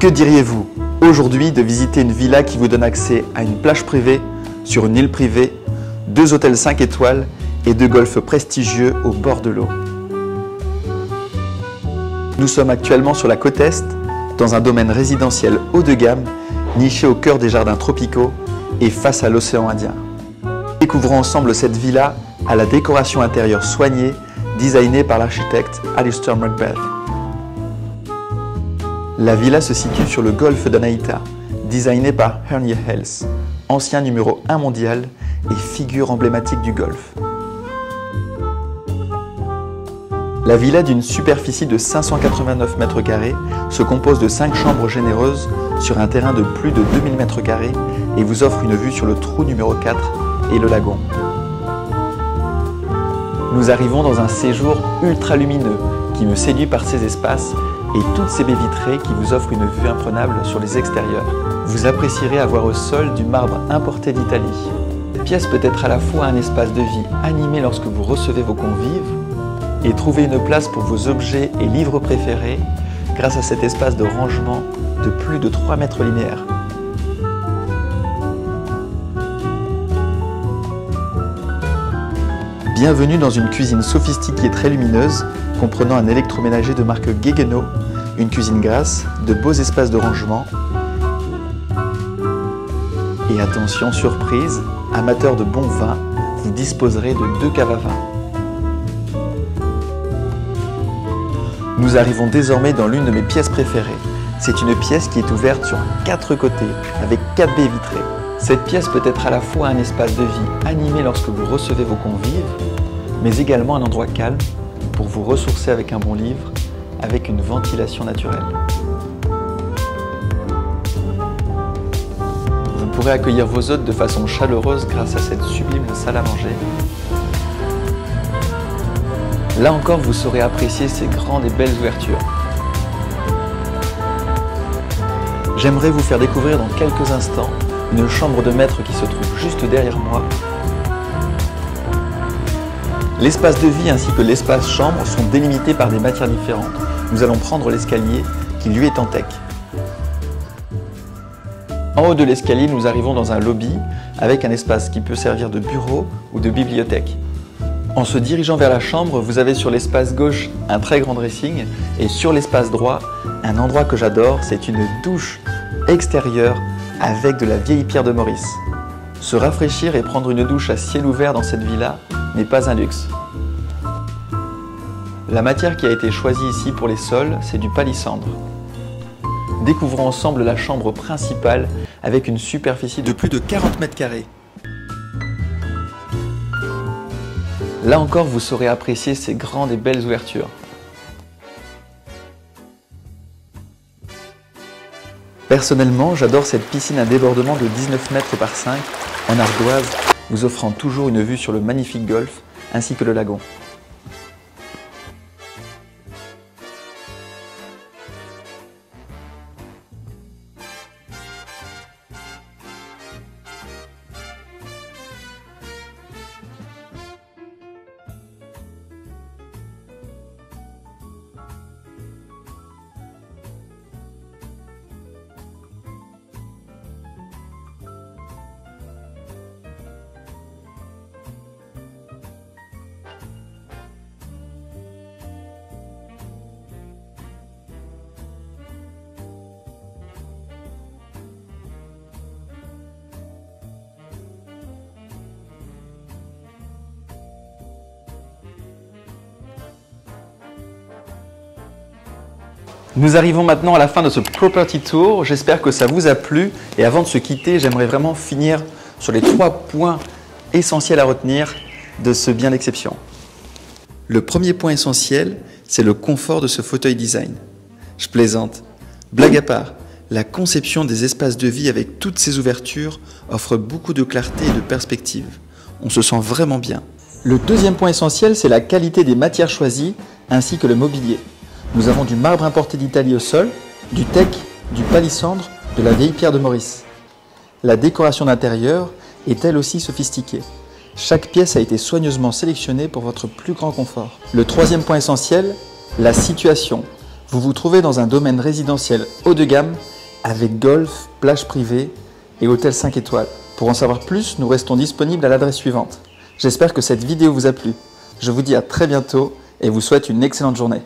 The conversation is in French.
Que diriez-vous aujourd'hui de visiter une villa qui vous donne accès à une plage privée, sur une île privée, 2 hôtels 5 étoiles et 2 golfs prestigieux au bord de l'eau? Nous sommes actuellement sur la côte Est, dans un domaine résidentiel haut de gamme, niché au cœur des jardins tropicaux et face à l'océan Indien. Découvrons ensemble cette villa à la décoration intérieure soignée, designée par l'architecte Alistair Macbeth. La villa se situe sur le golfe d'Anaïta, designé par Herney Hells, ancien numéro 1 mondial et figure emblématique du golfe. La villa d'une superficie de 589 m² se compose de 5 chambres généreuses sur un terrain de plus de 2000 m² et vous offre une vue sur le trou numéro 4 et le lagon. Nous arrivons dans un séjour ultra lumineux qui me séduit par ses espaces et toutes ces baies vitrées qui vous offrent une vue imprenable sur les extérieurs. Vous apprécierez avoir au sol du marbre importé d'Italie. Cette pièce peut être à la fois un espace de vie animé lorsque vous recevez vos convives et trouver une place pour vos objets et livres préférés grâce à cet espace de rangement de plus de 3 mètres linéaires. Bienvenue dans une cuisine sophistiquée très lumineuse, comprenant un électroménager de marque Gaggenau, une cuisine grasse, de beaux espaces de rangement. Et attention, surprise, amateur de bon vin, vous disposerez de 2 caves à vin. Nous arrivons désormais dans l'une de mes pièces préférées. C'est une pièce qui est ouverte sur 4 côtés, avec 4 baies vitrées. Cette pièce peut être à la fois un espace de vie animé lorsque vous recevez vos convives, mais également un endroit calme pour vous ressourcer avec un bon livre, avec une ventilation naturelle. Vous pourrez accueillir vos hôtes de façon chaleureuse grâce à cette sublime salle à manger. Là encore, vous saurez apprécier ces grandes et belles ouvertures. J'aimerais vous faire découvrir dans quelques instants une chambre de maître qui se trouve juste derrière moi. L'espace de vie ainsi que l'espace chambre sont délimités par des matières différentes. Nous allons prendre l'escalier qui lui est en teck. En haut de l'escalier, nous arrivons dans un lobby avec un espace qui peut servir de bureau ou de bibliothèque. En se dirigeant vers la chambre, vous avez sur l'espace gauche un très grand dressing et sur l'espace droit, un endroit que j'adore, c'est une douche extérieure avec de la vieille pierre de Maurice. Se rafraîchir et prendre une douche à ciel ouvert dans cette villa n'est pas un luxe. La matière qui a été choisie ici pour les sols, c'est du palissandre. Découvrons ensemble la chambre principale avec une superficie de plus de 40 m². Là encore, vous saurez apprécier ces grandes et belles ouvertures. Personnellement, j'adore cette piscine à débordement de 19 mètres par 5 en ardoise, vous offrant toujours une vue sur le magnifique golfe ainsi que le lagon. Nous arrivons maintenant à la fin de ce Property Tour. J'espère que ça vous a plu. Et avant de se quitter, j'aimerais vraiment finir sur les 3 points essentiels à retenir de ce bien d'exception. Le premier point essentiel, c'est le confort de ce fauteuil design. Je plaisante. Blague à part, la conception des espaces de vie avec toutes ces ouvertures offre beaucoup de clarté et de perspective. On se sent vraiment bien. Le deuxième point essentiel, c'est la qualité des matières choisies ainsi que le mobilier. Nous avons du marbre importé d'Italie au sol, du teck, du palissandre, de la vieille pierre de Maurice. La décoration d'intérieur est elle aussi sophistiquée. Chaque pièce a été soigneusement sélectionnée pour votre plus grand confort. Le troisième point essentiel, la situation. Vous vous trouvez dans un domaine résidentiel haut de gamme avec golf, plage privée et hôtel 5 étoiles. Pour en savoir plus, nous restons disponibles à l'adresse suivante. J'espère que cette vidéo vous a plu. Je vous dis à très bientôt et vous souhaite une excellente journée.